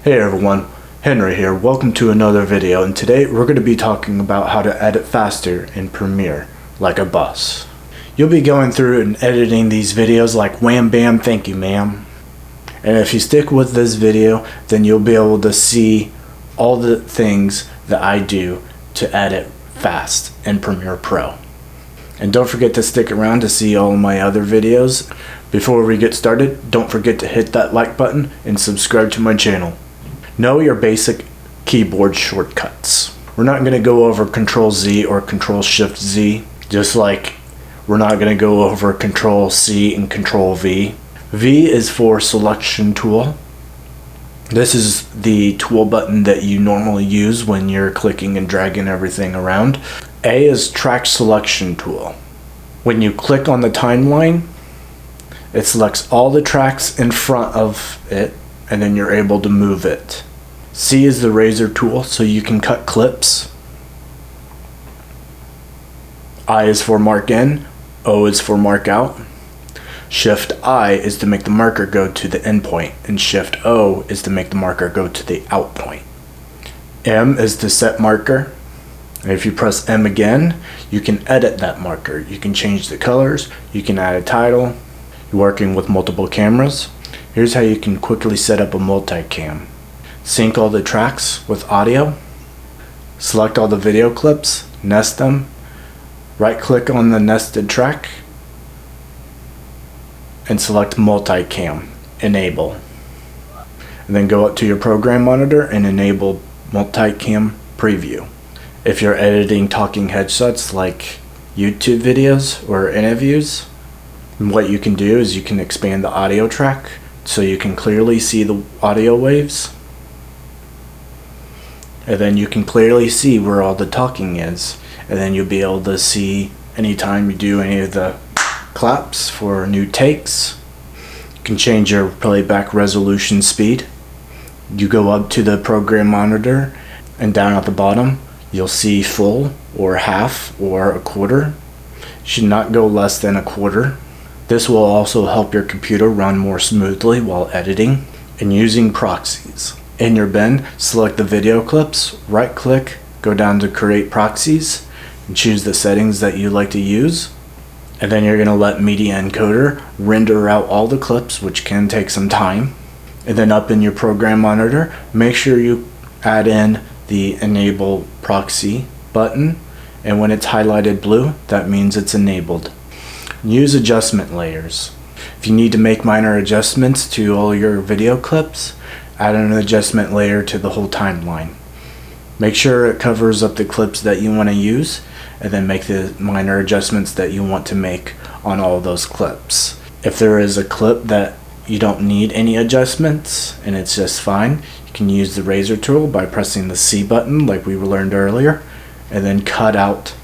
Hey everyone, Henry here. Welcome to another video, and today we're going to be talking about how to edit faster in Premiere like a boss. You'll be going through and editing these videos like wham bam thank you ma'am. And if you stick with this video, then you'll be able to see all the things that I do to edit fast in Premiere Pro. And don't forget to stick around to see all my other videos. Before we get started, don't forget to hit that like button and subscribe to my channel. Know your basic keyboard shortcuts. We're not going to go over Control Z or Control Shift Z, just like we're not going to go over Control C and Control V. V is for selection tool. This is the tool button that you normally use when you're clicking and dragging everything around. A is track selection tool. When you click on the timeline, it selects all the tracks in front of it, and then you're able to move it. C is the razor tool, so you can cut clips. I is for mark in, O is for mark out. Shift I is to make the marker go to the end point, and Shift O is to make the marker go to the out point. M is to set marker. And if you press M again, you can edit that marker. You can change the colors, you can add a title. You're working with multiple cameras. Here's how you can quickly set up a multicam. Sync all the tracks with audio. Select all the video clips, nest them. Right click on the nested track and select multicam, enable. And then go up to your program monitor and enable multicam preview. If you're editing talking headshots like YouTube videos or interviews, what you can do is you can expand the audio track so you can clearly see the audio waves. And then you can clearly see where all the talking is. And then you'll be able to see anytime you do any of the claps for new takes. You can change your playback resolution speed. You go up to the program monitor, and down at the bottom you'll see full or half or a quarter. You should not go less than a quarter. This will also help your computer run more smoothly while editing. And using proxies. In your bin, select the video clips, right click, go down to create proxies, and choose the settings that you like to use. And then you're going to let Media Encoder render out all the clips, which can take some time. And then up in your program monitor, make sure you add in the enable proxy button, and when it's highlighted blue, that means it's enabled. Use adjustment layers. If you need to make minor adjustments to all your video clips, add an adjustment layer to the whole timeline. Make sure it covers up the clips that you want to use, and then make the minor adjustments that you want to make on all those clips. If there is a clip that you don't need any adjustments and it's just fine, you can use the razor tool by pressing the C button like we learned earlier, and then cut out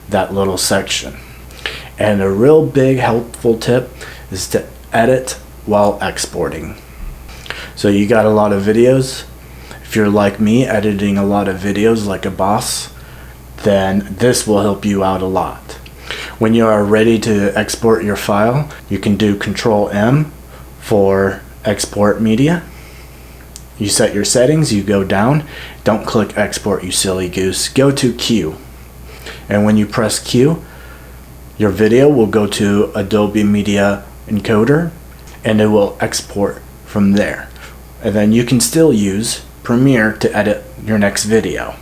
that little section. And a real big helpful tip is to edit while exporting. So you got a lot of videos. If you're like me, editing a lot of videos like a boss, then this will help you out a lot. When you are ready to export your file, you can do Control M for export media. You set your settings, you go down, don't click export you silly goose, go to Q. And when you press Q, your video will go to Adobe Media Encoder, and it will export from there. And then you can still use Premiere to edit your next video.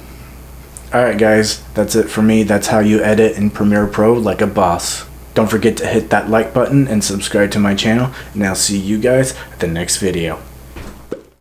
Alright guys, that's it for me. That's how you edit in Premiere Pro like a boss. Don't forget to hit that like button and subscribe to my channel, and I'll see you guys at the next video.